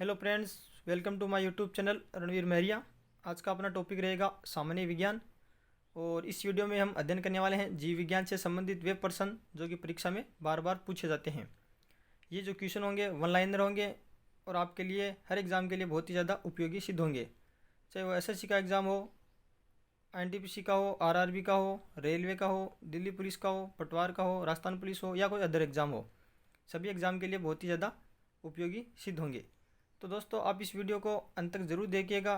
Hello friends, welcome to my YouTube channel Ranveer Mahariya. आज का अपना टॉपिक रहेगा सामान्य विज्ञान। और इस वीडियो में हम अध्ययन करने वाले हैं जीव विज्ञान से संबंधित वे प्रश्न जो कि परीक्षा में बार बार पूछे जाते हैं। ये जो क्वेश्चन होंगे वन लाइनर होंगे और आपके लिए हर एग्ज़ाम के लिए बहुत ही ज़्यादा उपयोगी सिद्ध होंगे। चाहे वो एसएससी का एग्ज़ाम हो, एनटीपीसी का हो, आरआरबी का हो, रेलवे का हो, दिल्ली पुलिस का हो, पटवार का हो, राजस्थान पुलिस हो या कोई अदर एग्ज़ाम हो, सभी एग्ज़ाम के लिए बहुत ही ज़्यादा उपयोगी सिद्ध होंगे। तो दोस्तों, आप इस वीडियो को अंत तक ज़रूर देखिएगा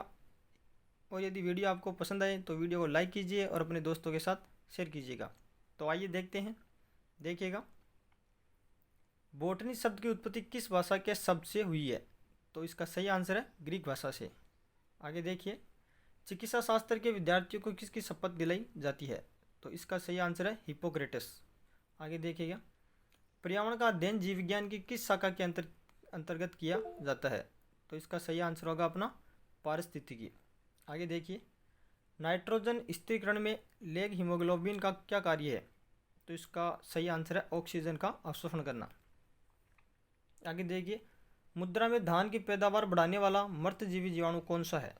और यदि वीडियो आपको पसंद आए तो वीडियो को लाइक कीजिए और अपने दोस्तों के साथ शेयर कीजिएगा। तो आइए देखते हैं, देखिएगा। बोटनी शब्द की उत्पत्ति किस भाषा के शब्द से हुई है? तो इसका सही आंसर है ग्रीक भाषा से। आगे देखिए, चिकित्सा शास्त्र के विद्यार्थियों को किसकी शपथ दिलाई जाती है? तो इसका सही आंसर है हिप्पोक्रेटस। आगे देखिएगा, पर्यावरण का अध्ययन जीव विज्ञान की किस शाखा के अंतर्गत किया जाता है? तो इसका सही आंसर होगा अपना पारिस्थितिकी। आगे देखिए, नाइट्रोजन स्थिरीकरण में लेग हीमोग्लोबिन का क्या कार्य है? तो इसका सही आंसर है ऑक्सीजन का अवशोषण करना। आगे देखिए, मुद्रा में धान की पैदावार बढ़ाने वाला मृतजीवी जीवाणु कौन सा है?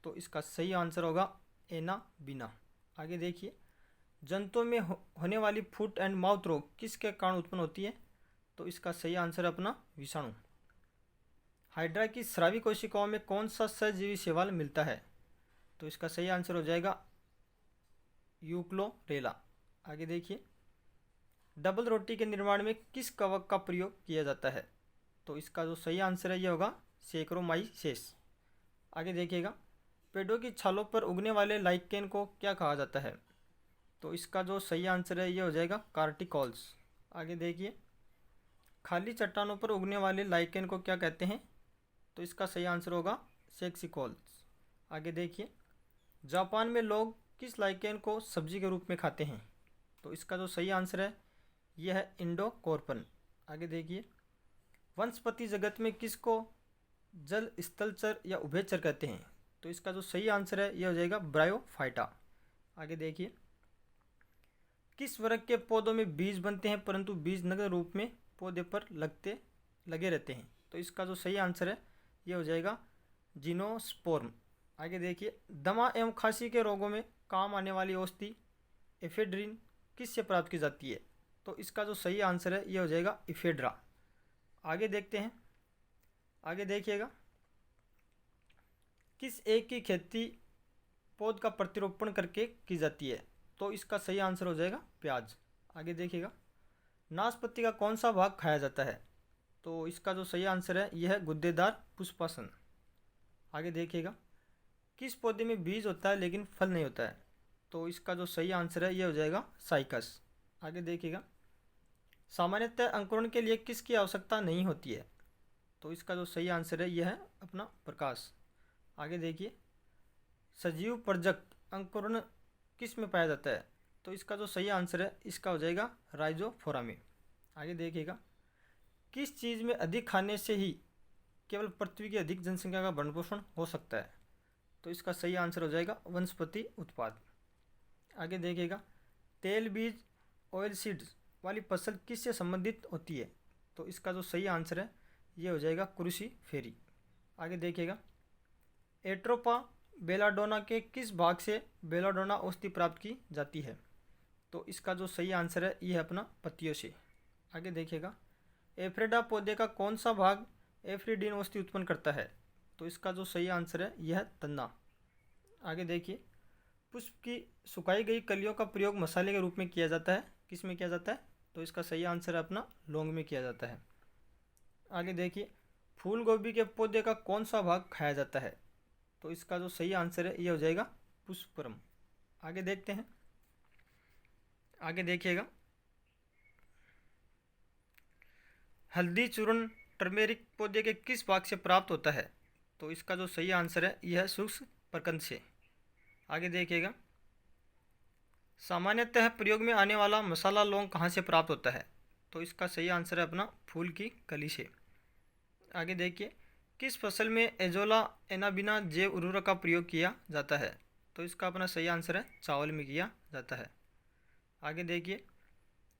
तो इसका सही आंसर होगा एनाबीना। आगे देखिए, जंतुओं में होने वाली फुट एंड माउथ रोग किसके कारण उत्पन्न होती है? तो इसका सही आंसर है अपना विषाणु। हाइड्रा की स्रावी कोशिकाओं में कौन सा सहजीवी शैवाल मिलता है? तो इसका सही आंसर हो जाएगा यूक्लोरेला। आगे देखिए, डबल रोटी के निर्माण में किस कवक का प्रयोग किया जाता है? तो इसका जो सही आंसर है ये होगा सेक्रोमाइसेस। आगे देखिएगा, पेड़ों की छालों पर उगने वाले लाइकेन को क्या कहा जाता है? तो इसका जो सही आंसर है ये हो जाएगा कार्टिकॉल्स। आगे देखिए, खाली चट्टानों पर उगने वाले लाइकेन को क्या कहते हैं? तो इसका सही आंसर होगा सेक्सिकॉल्स। आगे देखिए, जापान में लोग किस लाइकेन को सब्जी के रूप में खाते हैं? तो इसका जो सही आंसर है यह है इंडोकॉर्पन। आगे देखिए, वनस्पति जगत में किसको जल स्थलचर या उभयचर कहते हैं? तो इसका जो सही आंसर है यह हो जाएगा ब्रायोफाइटा। आगे देखिए, किस वर्ग के पौधों में बीज बनते हैं परंतु बीज नग्न रूप में पौधे पर लगे रहते हैं? तो इसका जो सही आंसर है ये हो जाएगा जिनोस्पोर्म। आगे देखिए, दमा एवं खांसी के रोगों में काम आने वाली औषधि एफेड्रिन किससे प्राप्त की जाती है? तो इसका जो सही आंसर है ये हो जाएगा इफेड्रा। आगे देखते हैं, आगे देखिएगा, किस एक की खेती पौध का प्रतिरोपण करके की जाती है? तो इसका सही आंसर हो जाएगा प्याज। आगे देखिएगा, नाशपाती का कौन सा भाग खाया जाता है? तो इसका जो सही आंसर है यह है गुद्देदार पुष्पासन। आगे देखिएगा, किस पौधे में बीज होता है लेकिन फल नहीं होता है? तो इसका जो सही आंसर है यह हो जाएगा साइकस। आगे देखिएगा, सामान्यतः अंकुरण के लिए किसकी आवश्यकता नहीं होती है? तो इसका जो सही आंसर है यह है अपना प्रकाश। आगे देखिए, सजीव प्रजक अंकुरण किस में पाया जाता है? तो इसका जो सही आंसर है इसका हो जाएगा राइजोफोरा में। आगे देखिएगा, किस चीज़ में अधिक खाने से ही केवल पृथ्वी की अधिक जनसंख्या का भरण पोषण हो सकता है? तो इसका सही आंसर हो जाएगा वनस्पति उत्पाद। आगे देखिएगा, तेल बीज ऑयल सीड्स वाली फसल किससे संबंधित होती है? तो इसका जो सही आंसर है ये हो जाएगा कृषि फेरी। आगे देखिएगा, एट्रोपा बेलाडोना के किस भाग से बेलाडोना औषधि प्राप्त की जाती है? तो इसका जो सही आंसर है यह है अपना पत्तियों से। आगे देखिएगा, एफ्रेडा पौधे का कौन सा भाग एफ्रीडीन औषधि उत्पन्न करता है? तो इसका जो सही आंसर है यह है तना। आगे देखिए, पुष्प की सुखाई गई कलियों का प्रयोग मसाले के रूप में किया जाता है, किस में किया जाता है? तो इसका सही आंसर है अपना लौंग में किया जाता है। आगे देखिए, फूल गोभी के पौधे का कौन सा भाग खाया जाता है? तो इसका जो सही आंसर है यह हो जाएगा पुष्परम। आगे देखते हैं, आगे देखिएगा, हल्दी चूर्ण टर्मेरिक पौधे के किस भाग से प्राप्त होता है? तो इसका जो सही आंसर है यह है शुष्क प्रकंद से। आगे देखिएगा, सामान्यतः प्रयोग में आने वाला मसाला लौंग कहाँ से प्राप्त होता है? तो इसका सही आंसर है अपना फूल की कली से। आगे देखिए, किस फसल में एजोला एनाबिना जैव उर्वरक का प्रयोग किया जाता है? तो इसका अपना सही आंसर है चावल में किया जाता है। आगे देखिए,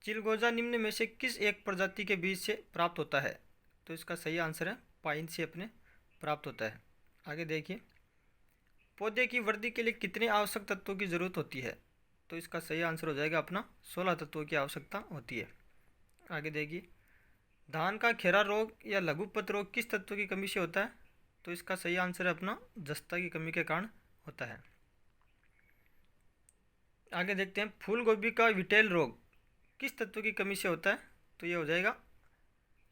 चिलगोजा निम्न में से किस एक प्रजाति के बीज से प्राप्त होता है? तो इसका सही आंसर है पाइन से अपने प्राप्त होता है। आगे देखिए, पौधे की वृद्धि के लिए कितने आवश्यक तत्वों की जरूरत होती है? तो इसका सही आंसर हो जाएगा अपना 16 तत्वों की आवश्यकता होती है। आगे देखिए, धान का खेरा रोग या लघुपत रोग किस तत्व की कमी से होता है? तो इसका सही आंसर है अपना जस्ता की कमी के कारण होता है। आगे देखते हैं, फूल गोभी का विटेल रोग किस तत्व की कमी से होता है? तो ये हो जाएगा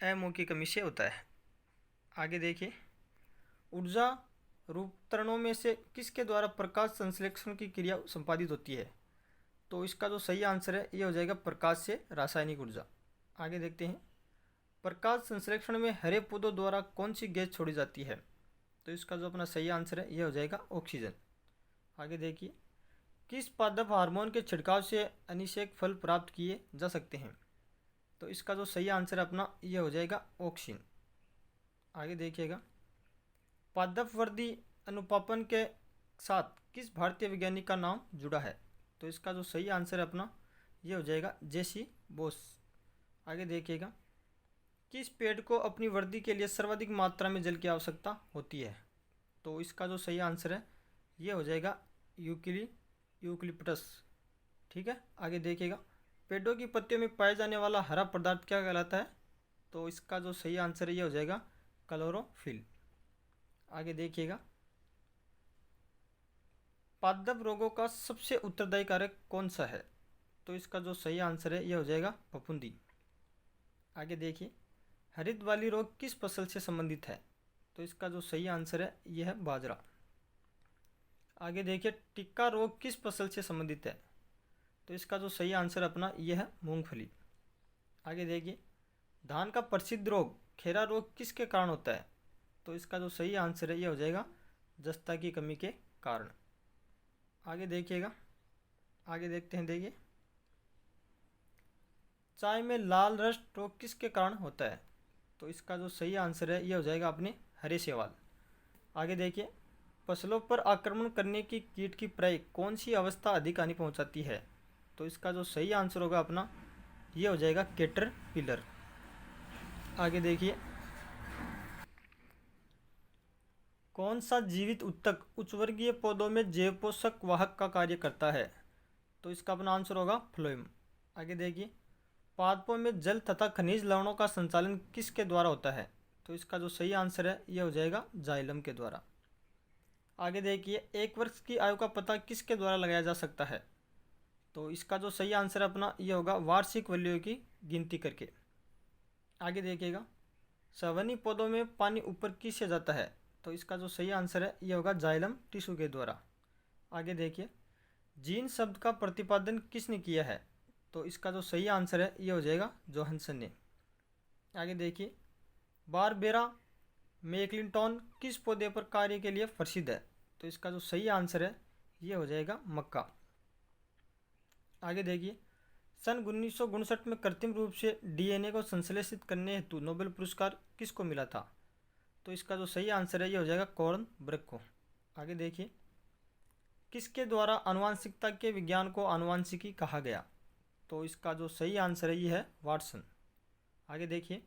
एमओ की कमी से होता है। आगे देखिए, ऊर्जा रूपांतरणों में से किसके द्वारा प्रकाश संश्लेषण की क्रिया संपादित होती है? तो इसका जो सही आंसर है ये हो जाएगा प्रकाश से रासायनिक ऊर्जा। आगे देखते हैं, प्रकाश संश्लेषण में हरे पौधों द्वारा कौन सी गैस छोड़ी जाती है? तो इसका जो अपना सही आंसर है ये हो जाएगा ऑक्सीजन। आगे देखिए, किस पादप हार्मोन के छिड़काव से अनिषेक फल प्राप्त किए जा सकते हैं? तो इसका जो सही आंसर है अपना ये हो जाएगा ऑक्सिन। आगे देखिएगा, पादप वृद्धि अनुपापन के साथ किस भारतीय वैज्ञानिक का नाम जुड़ा है? तो इसका जो सही आंसर है अपना ये हो जाएगा जेसी बोस। आगे देखिएगा, किस पेड़ को अपनी वृद्धि के लिए सर्वाधिक मात्रा में जल की आवश्यकता होती है? तो इसका जो सही आंसर है ये हो जाएगा यूकलिप्टस। ठीक है। आगे देखिएगा, पेड़ों की पत्तियों में पाए जाने वाला हरा पदार्थ क्या कहलाता है? तो इसका जो सही आंसर है ये हो जाएगा क्लोरोफिल। आगे देखिएगा, पादप रोगों का सबसे उत्तरदायी कारक कौन सा है? तो इसका जो सही आंसर है ये हो जाएगा फफूंदी। आगे देखिए, हरित वाली रोग किस फसल से संबंधित है? तो इसका जो सही आंसर है यह है बाजरा। आगे देखिए, टिक्का रोग किस फसल से संबंधित है? तो इसका जो सही आंसर अपना यह है मूंगफली। आगे देखिए, धान का प्रसिद्ध रोग खेरा रोग किसके कारण होता है? तो इसका जो सही आंसर है यह हो जाएगा जस्ता की कमी के कारण। आगे देखिएगा, आगे देखते हैं, देखिए, चाय में लाल रस रोग किसके कारण होता है? तो इसका जो सही आंसर है यह हो जाएगा अपने हरे शैवाल। आगे देखिए, फसलों पर आक्रमण करने की कीट की प्रय कौन सी अवस्था अधिक हानि पहुंचाती है? तो इसका जो सही आंसर होगा अपना ये हो जाएगा कैटरपिलर। आगे देखिए, कौन सा जीवित उत्तक उच्चवर्गीय पौधों में जैव पोषक वाहक का कार्य करता है? तो इसका अपना आंसर होगा फ्लोएम। आगे देखिए, पादपों में जल तथा खनिज लवणों का संचालन किसके द्वारा होता है? तो इसका जो सही आंसर है यह हो जाएगा जाइलम के द्वारा। आगे देखिए, एक वर्ष की आयु का पता किसके द्वारा लगाया जा सकता है? तो इसका जो सही आंसर है अपना यह होगा वार्षिक वलयों की गिनती करके। आगे देखिएगा, सवनी पौधों में पानी ऊपर किससे जाता है? तो इसका जो सही आंसर है यह होगा जाइलम टिश्यू के द्वारा। आगे देखिए, जीन शब्द का प्रतिपादन किसने किया है? तो इसका जो सही आंसर है यह हो जाएगा जोहानसन ने। आगे देखिए, बारबेरा मैक्लिंटन किस पौधे पर कार्य के लिए प्रसिद्ध है? तो इसका जो सही आंसर है यह हो जाएगा मक्का। आगे देखिए, सन 1959 में कृत्रिम रूप से डीएनए को संश्लेषित करने हेतु नोबेल पुरस्कार किसको मिला था? तो इसका जो सही आंसर है ये हो जाएगा कॉर्न ब्रक को। आगे देखिए, किसके द्वारा आनुवांशिकता के विज्ञान को आनुवांशिकी कहा गया? तो इसका जो सही आंसर है ये है वाटसन। आगे देखिए,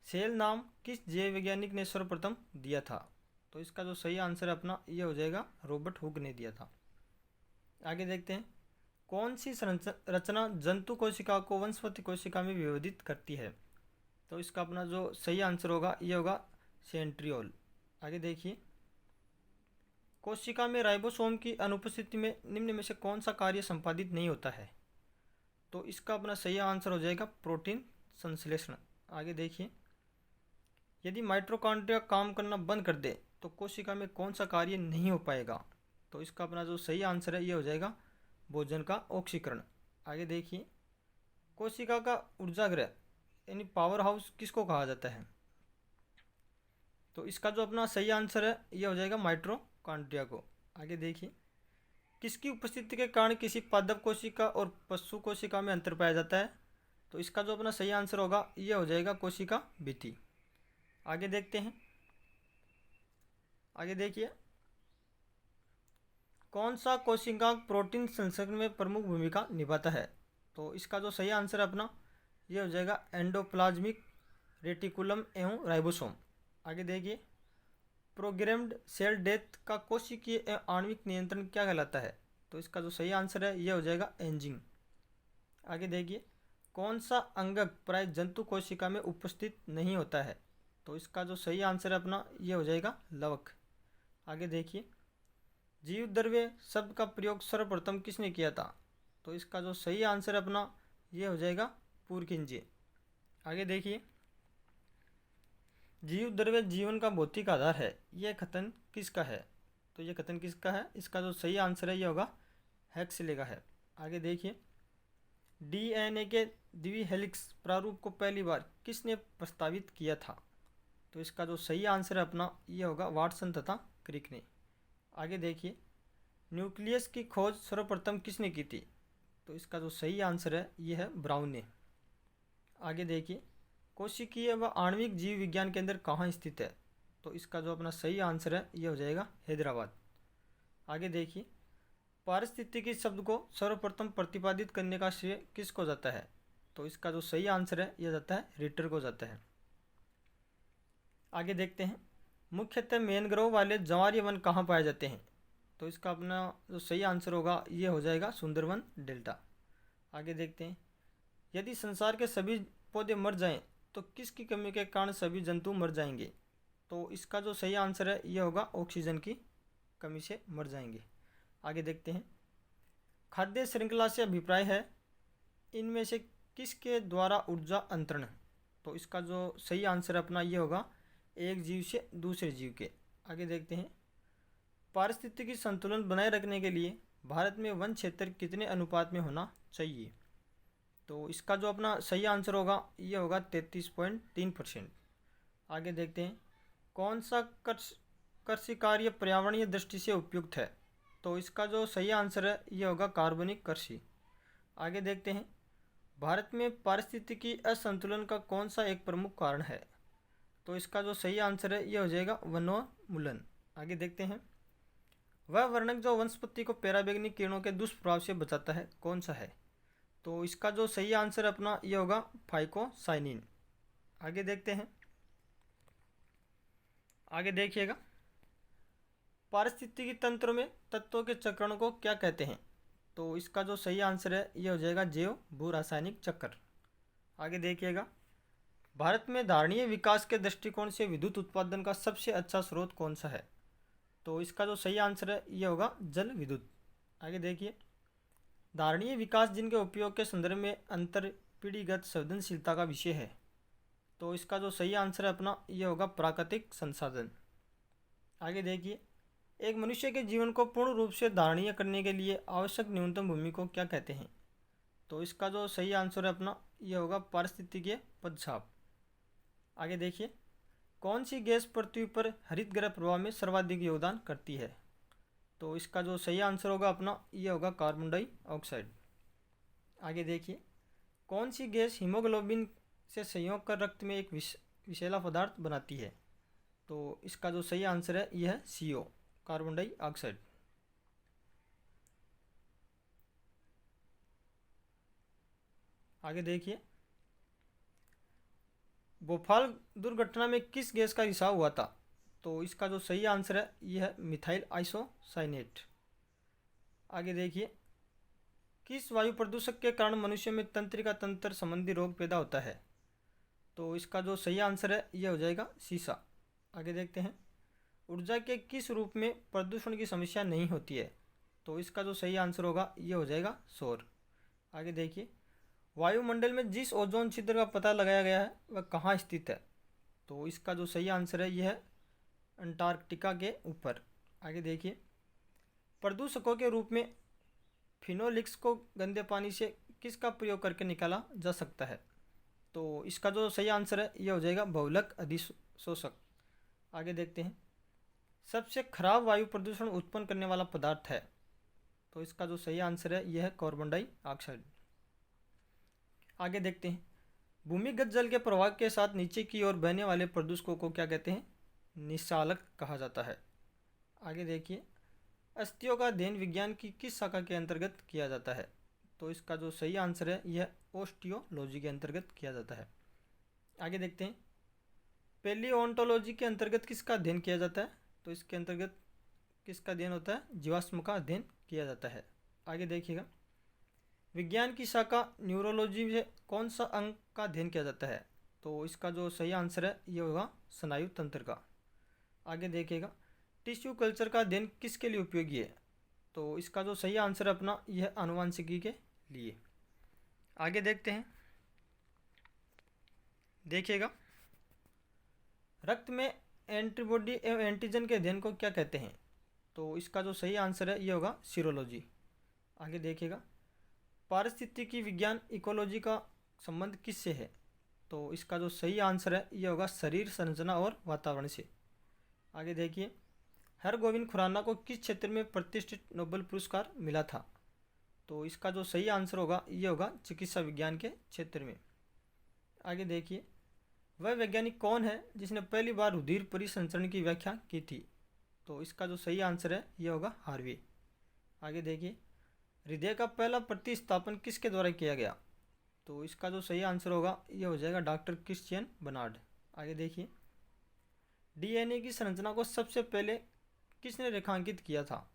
सेल नाम किस जैव वैज्ञानिक ने सर्वप्रथम दिया था? तो इसका जो सही आंसर अपना ये हो जाएगा रॉबर्ट हुक ने दिया था। आगे देखते हैं, कौन सी रचना जंतु कोशिका को वनस्पति कोशिका में विभेदित करती है? तो इसका अपना जो सही आंसर होगा ये होगा सेंट्रियोल। आगे देखिए, कोशिका में राइबोसोम की अनुपस्थिति में निम्न में से कौन सा कार्य संपादित नहीं होता है? तो इसका अपना सही आंसर हो जाएगा प्रोटीन संश्लेषण। आगे देखिए, यदि माइटोकॉन्ड्रिया काम करना बंद कर दे तो कोशिका में कौन सा कार्य नहीं हो पाएगा? तो इसका अपना जो सही आंसर है ये हो जाएगा भोजन का ऑक्सीकरण। आगे देखिए, कोशिका का ऊर्जागृह यानी पावर हाउस किसको कहा जाता है? तो इसका जो अपना सही आंसर है ये हो जाएगा माइटोकॉन्ड्रिया को। आगे देखिए, किसकी उपस्थिति के कारण किसी पादप कोशिका और पशु कोशिका में अंतर पाया जाता है? तो इसका जो अपना सही आंसर होगा ये हो जाएगा कोशिका भित्ति। आगे देखते हैं, आगे देखिए, कौन सा कोशिकांग प्रोटीन संश्लेषण में प्रमुख भूमिका निभाता है? तो इसका जो सही आंसर है अपना ये हो जाएगा एंडोप्लाज्मिक रेटिकुलम एवं राइबोसोम। आगे देखिए, प्रोग्राम्ड सेल डेथ का कोशिकीय आणविक नियंत्रण क्या कहलाता है? तो इसका जो सही आंसर है ये हो जाएगा एंजिंग। आगे देखिए, कौन सा अंगक प्राय जंतु कोशिका में उपस्थित नहीं होता है? तो इसका जो सही आंसर है अपना ये हो जाएगा लवक। आगे देखिए, जीव द्रव्य शब्द का प्रयोग सर्वप्रथम किसने किया था? तो इसका जो सही आंसर है अपना ये हो जाएगा पुरकिंजे। आगे देखिए, जीव द्रव्य जीवन का भौतिक आधार है, यह कथन किसका है? तो यह कथन किसका है? इसका जो सही आंसर है ये होगा हेक्सले का है। आगे देखिए, डीएनए के द्विहेलिक्स प्रारूप को पहली बार किसने प्रस्तावित किया था? तो इसका जो सही आंसर है अपना ये होगा वाटसन तथा क्रिक ने। आगे देखिए, न्यूक्लियस की खोज सर्वप्रथम किसने की थी? तो इसका जो सही आंसर है ये है ब्राउन ने। आगे देखिए, कोशिकीय व आणविक जीव विज्ञान केंद्र कहाँ स्थित है? तो इसका जो अपना सही आंसर है ये हो जाएगा हैदराबाद। आगे देखिए, पारिस्थितिकी शब्द को सर्वप्रथम प्रतिपादित करने का श्रेय किसको जाता है? तो इसका जो सही आंसर है यह जाता है रिटर को जाता है। आगे देखते हैं, मुख्यतः मैनग्रोव वाले ज्वारीय वन कहाँ पाए जाते हैं? तो इसका अपना जो सही आंसर होगा ये हो जाएगा सुंदरवन डेल्टा। आगे देखते हैं, यदि संसार के सभी पौधे मर जाएं तो किसकी कमी के कारण सभी जंतु मर जाएंगे? तो इसका जो सही आंसर है ये होगा ऑक्सीजन की कमी से मर जाएंगे। आगे देखते हैं, खाद्य श्रृंखला से अभिप्राय है इनमें से किसके द्वारा ऊर्जा अंतरण? तो इसका जो सही आंसर अपना ये होगा एक जीव से दूसरे जीव के। आगे देखते हैं, पारिस्थितिकी संतुलन बनाए रखने के लिए भारत में वन क्षेत्र कितने अनुपात में होना चाहिए? तो इसका जो अपना सही आंसर होगा ये होगा 33.3%। आगे देखते हैं, कौन सा कृषि कार्य पर्यावरणीय दृष्टि से उपयुक्त है? तो इसका जो सही आंसर है ये होगा कार्बनिक कृषि। आगे देखते हैं, भारत में पारिस्थितिकी असंतुलन का कौन सा एक प्रमुख कारण है? तो इसका जो सही आंसर है ये हो जाएगा वनोन्मूलन। आगे देखते हैं, वह वर्णक जो वनस्पति को पराबैंगनी किरणों के दुष्प्रभाव से बचाता है कौन सा है? तो इसका जो सही आंसर अपना ये होगा फाइकोसाइनिन। आगे देखते हैं, आगे देखिएगा, पारिस्थितिकी तंत्र में तत्वों के चक्रण को क्या कहते हैं? तो इसका जो सही आंसर है ये हो जाएगा जैव भू रासायनिक चक्र। आगे देखिएगा, भारत में धारणीय विकास के दृष्टिकोण से विद्युत उत्पादन का सबसे अच्छा स्रोत कौन सा है? तो इसका जो सही आंसर है ये होगा जल विद्युत। आगे देखिए, धारणीय विकास जिनके उपयोग के संदर्भ में अंतर पीढ़ीगत संवेदनशीलता का विषय है। तो इसका जो सही आंसर है अपना ये होगा प्राकृतिक संसाधन। आगे देखिए, एक मनुष्य के जीवन को पूर्ण रूप से धारणीय करने के लिए आवश्यक न्यूनतम भूमि को क्या कहते हैं? तो इसका जो सही आंसर है अपना ये होगा पारिस्थितिकीय पदछाप। आगे देखिए, कौन सी गैस पृथ्वी पर हरित गृह प्रभाव में सर्वाधिक योगदान करती है? तो इसका जो सही आंसर होगा अपना ये होगा कार्बन डाइऑक्साइड। आगे देखिए, कौन सी गैस हीमोग्लोबिन से संयोग कर रक्त में एक विषैला पदार्थ बनाती है? तो इसका जो सही आंसर है यह है CO, कार्बन डाइऑक्साइड। आगे देखिए, भोपाल दुर्घटना में किस गैस का रिसाव हुआ था? तो इसका जो सही आंसर है यह है मिथाइल आइसोसाइनेट। आगे देखिए, किस वायु प्रदूषक के कारण मनुष्य में तंत्रिका तंत्र संबंधी रोग पैदा होता है? तो इसका जो सही आंसर है यह हो जाएगा सीसा। आगे देखते हैं, ऊर्जा के किस रूप में प्रदूषण की समस्या नहीं होती है? तो इसका जो सही आंसर होगा ये हो जाएगा सौर। आगे देखिए, वायुमंडल में जिस ओजोन छिद्र का पता लगाया गया है वह कहाँ स्थित है? तो इसका जो सही आंसर है यह है अंटार्कटिका के ऊपर। आगे देखिए, प्रदूषकों के रूप में फिनोलिक्स को गंदे पानी से किसका प्रयोग करके निकाला जा सकता है? तो इसका जो सही आंसर है यह हो जाएगा बहुलक अधिशोषक। आगे देखते हैं, सबसे खराब वायु प्रदूषण उत्पन्न करने वाला पदार्थ है? तो इसका जो सही आंसर है यह है कार्बन डाइऑक्साइड। आगे देखते हैं, भूमिगत जल के प्रवाह के साथ नीचे की ओर बहने वाले प्रदूषकों को क्या कहते हैं? निस्सालक कहा जाता है। आगे देखिए, अस्थियों का अध्ययन विज्ञान की किस शाखा के अंतर्गत किया जाता है? तो इसका जो सही आंसर है यह ओस्टियोलॉजी के अंतर्गत किया जाता है। आगे देखते हैं, पैलियोंटोलॉजी के अंतर्गत किसका अध्ययन किया जाता है? तो इसके अंतर्गत किसका अध्ययन होता है? जीवाश्म का अध्ययन किया जाता है। आगे देखिएगा, विज्ञान की शाखा न्यूरोलॉजी में कौन सा अंग का अध्ययन किया जाता है? तो इसका जो सही आंसर है ये होगा स्नायु तंत्र का। आगे देखिएगा, टिश्यू कल्चर का अध्ययन किसके लिए उपयोगी है? तो इसका जो सही आंसर है अपना यह आनुवंशिकी के लिए। आगे देखते हैं, देखिएगा, रक्त में एंटीबॉडी एवं एंटीजन के अध्ययन को क्या कहते हैं? तो इसका जो सही आंसर है ये होगा सीरोलॉजी। आगे देखिएगा, पारिस्थितिकी विज्ञान इकोलॉजी का संबंध किससे है? तो इसका जो सही आंसर है ये होगा शरीर संरचना और वातावरण से। आगे देखिए, हरगोविंद खुराना को किस क्षेत्र में प्रतिष्ठित नोबेल पुरस्कार मिला था? तो इसका जो सही आंसर होगा ये होगा चिकित्सा विज्ञान के क्षेत्र में। आगे देखिए, वह वैज्ञानिक कौन है जिसने पहली बार रुधिर परिसंचरण की व्याख्या की थी? तो इसका जो सही आंसर है ये होगा हार्वे। आगे देखिए, हृदय का पहला प्रतिस्थापन किसके द्वारा किया गया? तो इसका जो सही आंसर होगा ये हो जाएगा डॉक्टर क्रिश्चियन बर्नार्ड। आगे देखिए, डीएनए की संरचना को सबसे पहले किसने रेखांकित किया था?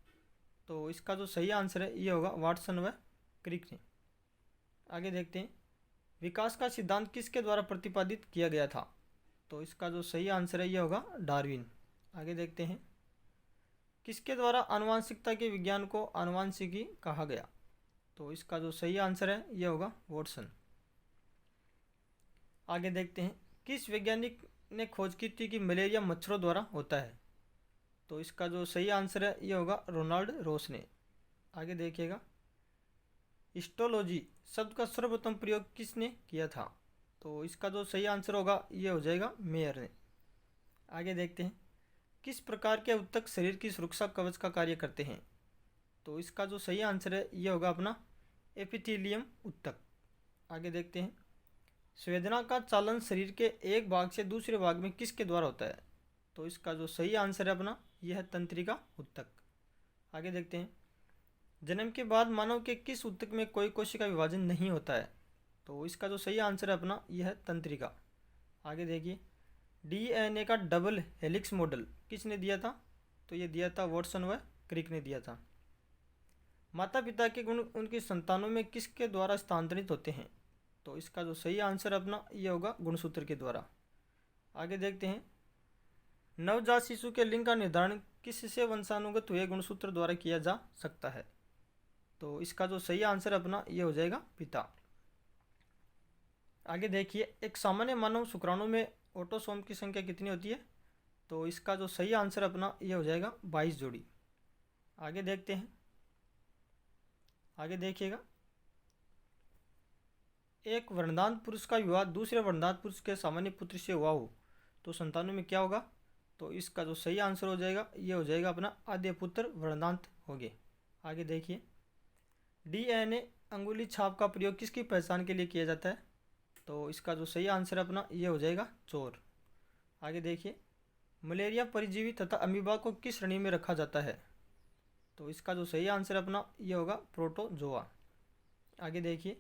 तो इसका जो सही आंसर है ये होगा वाटसन व क्रिक ने। आगे देखते हैं, विकास का सिद्धांत किसके द्वारा प्रतिपादित किया गया था? तो इसका जो सही आंसर है ये होगा डार्विन। आगे देखते हैं, किसके द्वारा आनुवांशिकता के विज्ञान को आनुवांशिकी कहा गया? तो इसका जो सही आंसर है ये होगा वॉटसन। आगे देखते हैं, किस वैज्ञानिक ने खोज की थी कि मलेरिया मच्छरों द्वारा होता है? तो इसका जो सही आंसर है ये होगा रोनाल्ड रोस ने। आगे देखिएगा, हिस्टोलॉजी शब्द का सर्वप्रथम प्रयोग किसने किया था? तो इसका जो सही आंसर होगा ये हो जाएगा मेयर ने। आगे देखते हैं, किस प्रकार के उत्तक शरीर की सुरक्षा कवच का कार्य करते हैं? तो इसका जो सही आंसर है ये होगा अपना एपिथेलियम उत्तक। आगे देखते हैं, संवेदना का चालन शरीर के एक भाग से दूसरे भाग में किसके द्वारा होता है? तो इसका जो सही आंसर है अपना यह है तंत्रिका उत्तक। आगे देखते हैं, जन्म के बाद मानव के किस उत्तक में कोई कोशिका विभाजन नहीं होता है? तो इसका जो सही आंसर है अपना यह है तंत्रिका। आगे देखिए, डीएनए का डबल हेलिक्स मॉडल किसने दिया था? तो ये दिया था वॉटसन व क्रिक ने दिया था। माता पिता के गुण उनकी संतानों में किसके द्वारा स्थानांतरित होते हैं? तो इसका जो सही आंसर अपना ये होगा गुणसूत्र के द्वारा। आगे देखते हैं, नवजात शिशु के लिंग का निर्धारण किससे वंशानुगत हुए गुणसूत्र द्वारा किया जा सकता है? तो इसका जो सही आंसर अपना ये हो जाएगा पिता। आगे देखिए, एक सामान्य मानव शुक्राणु में ऑटोसोम की संख्या कितनी होती है? तो इसका जो सही आंसर अपना ये हो जाएगा 22 जोड़ी। आगे देखते हैं, आगे देखिएगा, एक वरदान पुरुष का विवाह दूसरे वरदान पुरुष के सामान्य पुत्र से हुआ हो तो संतानों में क्या होगा? तो इसका जो सही आंसर हो जाएगा ये हो जाएगा अपना आद्य पुत्र वरदांत होंगे। आगे देखिए, डीएनए अंगुली छाप का प्रयोग किसकी पहचान के लिए किया जाता है? तो इसका जो सही आंसर अपना ये हो जाएगा चोर। आगे देखिए, मलेरिया परजीवी तथा अमीबा को किस श्रेणी में रखा जाता है? तो इसका जो सही आंसर अपना ये होगा प्रोटोजोआ। आगे देखिए,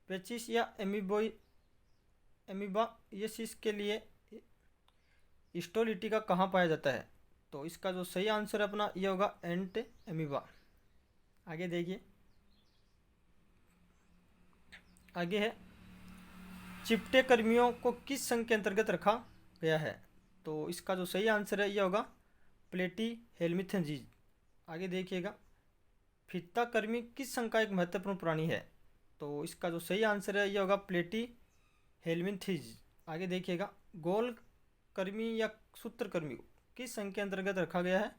पेचिस या एमीबायसिस के लिए हिस्टोलिटिका कहाँ पाया जाता है? तो इसका जो सही आंसर अपना ये होगा एंट एमीबा। आगे देखिए, आगे है, चिपटे कर्मियों को किस संघ के अंतर्गत रखा गया है? तो इसका जो सही आंसर है ये होगा प्लेटी हेल्मिथेंजीज। आगे देखिएगा, फित्ता कर्मी किस संघ का एक महत्वपूर्ण प्राणी है? तो इसका जो सही आंसर है ये होगा प्लेटी हेल्मिथेंजीज। आगे देखिएगा, गोल कर्मी या सूत्रकर्मी किस संघ के अंतर्गत रखा गया है?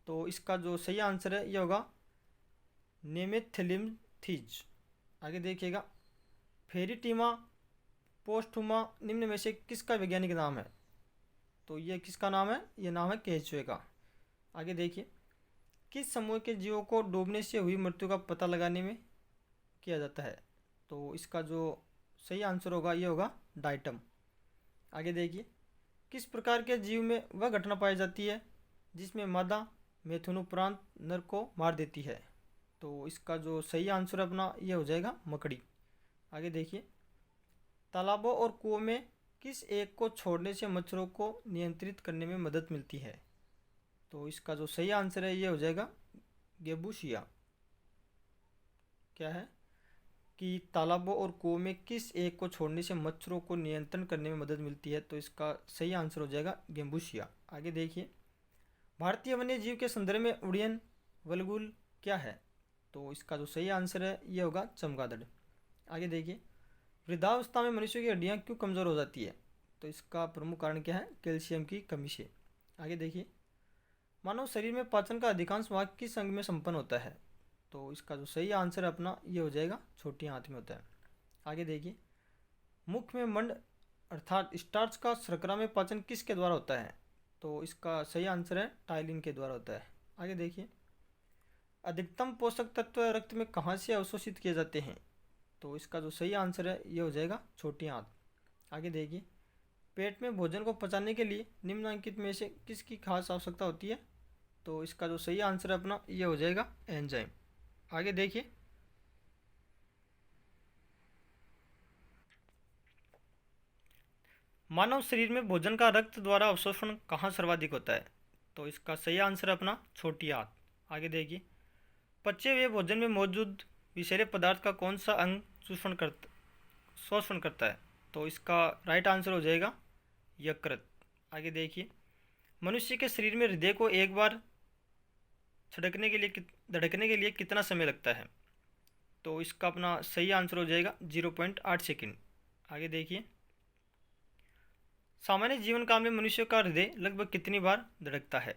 तो इसका जो सही आंसर है ये होगा नेमेथेलिमथीज। आगे देखिएगा, फेरिटिमा पोस्टुमा निम्न में से किसका वैज्ञानिक नाम है? तो ये किसका नाम है? ये नाम है केचुए का। आगे देखिए, किस समूह के जीवों को डूबने से हुई मृत्यु का पता लगाने में किया जाता है? तो इसका जो सही आंसर होगा ये होगा डाइटम। आगे देखिए, किस प्रकार के जीव में वह घटना पाई जाती है जिसमें मादा मैथुन उपरांत नर को मार देती है? तो इसका जो सही आंसर अपना ये हो जाएगा मकड़ी। आगे देखिए, तालाबों और कुओं में किस एक को छोड़ने से मच्छरों को नियंत्रित करने में मदद मिलती है? तो इसका जो सही आंसर है ये हो जाएगा गेबूसिया। क्या है कि तालाबों और कुओं में किस एक को छोड़ने से मच्छरों को नियंत्रण करने में मदद मिलती है, तो इसका सही आंसर हो जाएगा गेबूसिया। आगे देखिए, भारतीय वन्य जीव के संदर्भ में उड़ियन वल्गुल क्या है, तो इसका जो सही आंसर है ये होगा चमगादड़। आगे देखिए, वृद्धावस्था में मनुष्य की हड्डियाँ क्यों कमज़ोर हो जाती है, तो इसका प्रमुख कारण क्या है, कैल्शियम की कमी से। आगे देखिए, मानव शरीर में पाचन का अधिकांश भाग किस अंग में संपन्न होता है, तो इसका जो सही आंसर अपना ये हो जाएगा छोटी आंत में होता है। आगे देखिए, मुख में मंड अर्थात स्टार्च का शर्करा में पाचन किसके द्वारा होता है, तो इसका सही आंसर है टाइलिन के द्वारा होता है। आगे देखिए, अधिकतम पोषक तत्व रक्त में कहाँ से अवशोषित किए जाते हैं, तो इसका जो सही आंसर है ये हो जाएगा छोटी आंत। आगे देखिए, पेट में भोजन को पचाने के लिए निम्नलिखित में से किसकी खास आवश्यकता होती है, तो इसका जो सही आंसर है अपना ये हो जाएगा एंजाइम। आगे देखिए, मानव शरीर में भोजन का रक्त द्वारा अवशोषण कहाँ सर्वाधिक होता है, तो इसका सही आंसर अपना छोटी आंत। आगे देखिए, पचे हुए भोजन में मौजूद विषैले पदार्थ का कौन सा अंग शोषण करता है, तो इसका राइट आंसर हो जाएगा यकृत। आगे देखिए, मनुष्य के शरीर में हृदय को एक बार धड़कने के लिए कितना समय लगता है, तो इसका अपना सही आंसर हो जाएगा 0.8 सेकंड। आगे देखिए, सामान्य जीवन काल में मनुष्य का हृदय लगभग कितनी बार धड़कता है,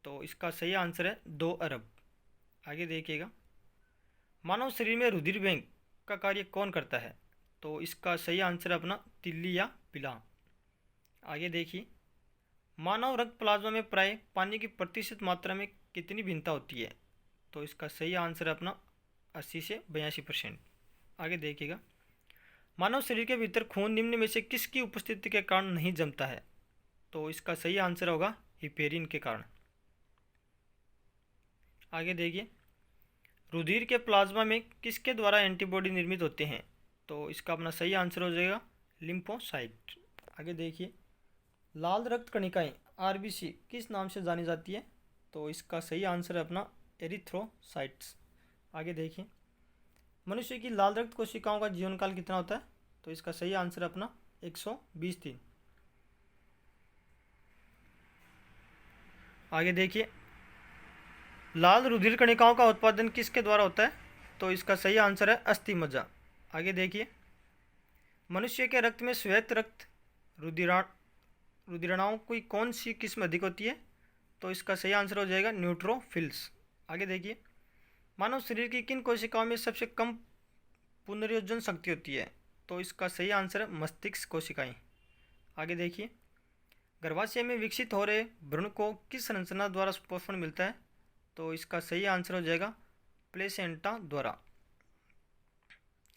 तो इसका सही आंसर है 2 अरब। आगे देखिएगा, मानव शरीर में रुधिर बैंक का कार्य कौन करता है, तो इसका सही आंसर अपना तिल्ली या पिला। आगे देखिए, मानव रक्त प्लाज्मा में प्राय पानी की प्रतिशत मात्रा में कितनी भिन्नता होती है, तो इसका सही आंसर अपना 80 से 82%। आगे देखिएगा, मानव शरीर के भीतर खून निम्न में से किसकी उपस्थिति के कारण नहीं जमता है, तो इसका सही आंसर होगा हिपेरिन के कारण। आगे देखिए, रुधिर के प्लाज्मा में किसके द्वारा एंटीबॉडी निर्मित होते हैं, तो इसका अपना सही आंसर हो जाएगा लिम्फोसाइट। आगे देखिए, लाल रक्त कणिकाएं आरबीसी किस नाम से जानी जाती है, तो इसका सही आंसर है अपना एरिथ्रोसाइट्स। आगे देखिए, मनुष्य की लाल रक्त कोशिकाओं का जीवन काल कितना होता है, तो इसका सही आंसर अपना 120 दिन। आगे देखिए, लाल रुधिर कणिकाओं का उत्पादन किसके द्वारा होता है, तो इसका सही आंसर है अस्थि मज्जा। आगे देखिए, मनुष्य के रक्त में श्वेत रक्त रुधिरणाओं की कौन सी किस्म अधिक होती है, तो इसका सही आंसर हो जाएगा न्यूट्रोफिल्स। आगे देखिए, मानव शरीर की किन कोशिकाओं में सबसे कम पुनर्योजन शक्ति होती है, तो इसका सही आंसर है मस्तिष्क कोशिकाएं। आगे देखिए, गर्भाशय में विकसित हो रहे भ्रूण को किस संरचना द्वारा पोषण मिलता है, तो इसका सही आंसर हो जाएगा प्लेसेंटा द्वारा।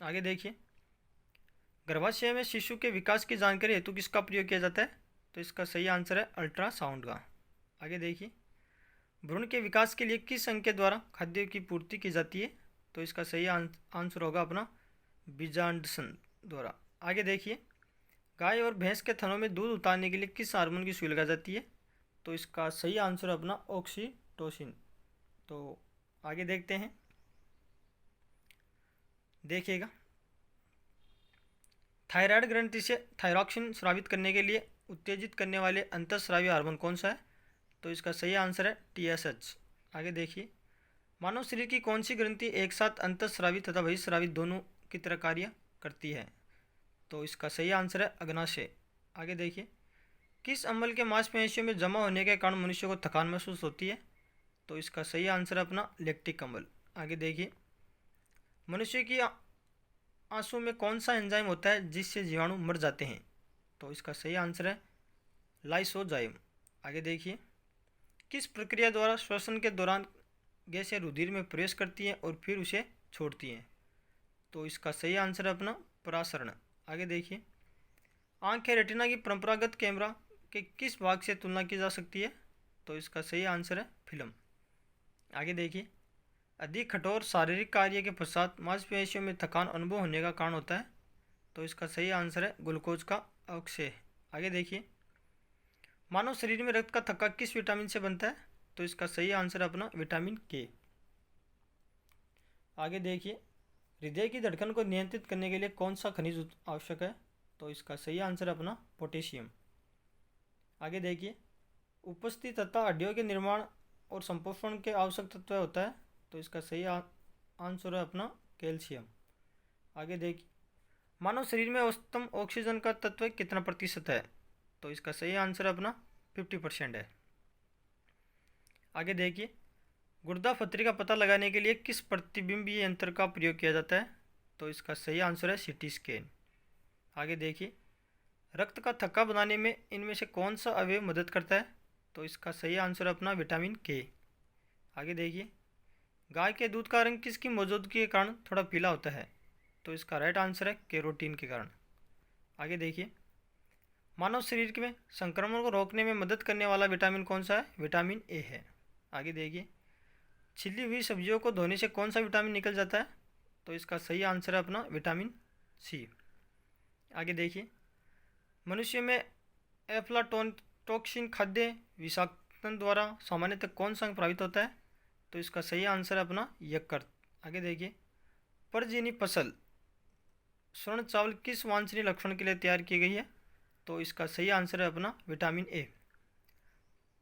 आगे देखिए, गर्भाशय में शिशु के विकास की जानकारी हेतु किसका प्रयोग किया जाता है, तो इसका सही आंसर है अल्ट्रासाउंड का। आगे देखिए, भ्रूण के विकास के लिए किस अंग के द्वारा खाद्य की पूर्ति की जाती है, तो इसका सही आंसर होगा अपना बीजांडसन द्वारा। आगे देखिए, गाय और भैंस के थनों में दूध उतारने के लिए किस हार्मोन की सुई लगाई जाती है, तो इसका सही आंसर अपना ऑक्सीटोसिन। तो आगे देखते हैं, देखिएगा, थायराइड ग्रंथि से थायरॉक्सिन स्रावित करने के लिए उत्तेजित करने वाले अंतःस्रावी हार्मोन कौन सा है, तो इसका सही आंसर है TSH। आगे देखिए, मानव शरीर की कौन सी ग्रंथि एक साथ अंतःस्रावी तथा बहिःस्रावी दोनों की तरह कार्य करती है, तो इसका सही आंसर है अग्नाशय। आगे देखिए, किस अम्ल के मांसपेशियों में जमा होने के कारण मनुष्य को थकान महसूस होती है, तो इसका सही आंसर है अपना लैक्टिक अम्ल। आगे देखिए, मनुष्य की आंसू में कौन सा एंजाइम होता है जिससे जीवाणु मर जाते हैं, तो इसका सही आंसर है लाइसोजाइम। आगे देखिए, किस प्रक्रिया द्वारा श्वसन के दौरान गैसें रुधिर में प्रवेश करती हैं और फिर उसे छोड़ती हैं, तो इसका सही आंसर है अपना परासरण। आगे देखिए, आँख के रेटिना की परंपरागत कैमरा के किस भाग से तुलना की जा सकती है, तो इसका सही आंसर है फिल्म। आगे देखिए, अधिक कठोर शारीरिक कार्य के पश्चात मांसपेशियों में थकान अनुभव होने का कारण होता है, तो इसका सही आंसर है ग्लूकोज का अवक्षय। आगे देखिए, मानव शरीर में रक्त का थक्का किस विटामिन से बनता है, तो इसका सही आंसर है अपना विटामिन के। आगे देखिए, हृदय की धड़कन को नियंत्रित करने के लिए कौन सा खनिज आवश्यक है? तो इसका सही आंसर है अपना पोटेशियम। आगे देखिए, उपस्थिति तथा हड्डियों के निर्माण और संपोषण के आवश्यक तत्व होता है, तो इसका सही आंसर है अपना कैल्शियम। आगे देखिए, मानव शरीर में औसतन ऑक्सीजन का तत्व कितना प्रतिशत है? तो इसका सही आंसर अपना 50% है। आगे देखिए, गुर्दा पथरी का पता लगाने के लिए किस प्रतिबिंबीय यंत्र का प्रयोग किया जाता है? तो इसका सही आंसर है सीटी स्कैन। आगे देखिए, रक्त का थक्का बनाने में इनमें से कौन सा अवयव मदद करता है? तो इसका सही आंसर है अपना विटामिन के। आगे देखिए, गाय के दूध का रंग किसकी मौजूदगी के कारण थोड़ा पीला होता है? तो इसका राइट आंसर है कैरोटीन के कारण। आगे देखिए, मानव शरीर में संक्रमण को रोकने में मदद करने वाला विटामिन कौन सा है? विटामिन ए है। आगे देखिए, छिली हुई सब्जियों को धोने से कौन सा विटामिन निकल जाता है? तो इसका सही आंसर है अपना विटामिन सी। आगे देखिए, मनुष्य में एफ्लाटोक्सिन खाद्य विषाक्तन द्वारा सामान्यतः कौन सा अंग प्रभावित होता है? तो इसका सही आंसर है अपना यकृत। आगे देखिए, परजीवी फसल स्वर्ण चावल किस वांछनीय लक्षण के लिए तैयार की गई है? तो इसका सही आंसर है अपना विटामिन ए।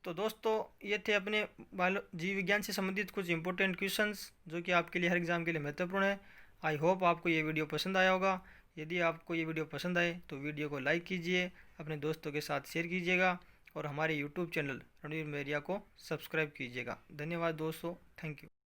तो दोस्तों, ये थे अपने जीव विज्ञान से संबंधित कुछ इंपॉर्टेंट क्वेश्चंस जो कि आपके लिए हर एग्जाम के लिए महत्वपूर्ण है। आई होप आपको ये वीडियो पसंद आया होगा। यदि आपको ये वीडियो पसंद आए तो वीडियो को लाइक कीजिए, अपने दोस्तों के साथ शेयर कीजिएगा और हमारे यूट्यूब चैनल रणवीर मेरिया को सब्सक्राइब कीजिएगा। धन्यवाद दोस्तों, थैंक यू।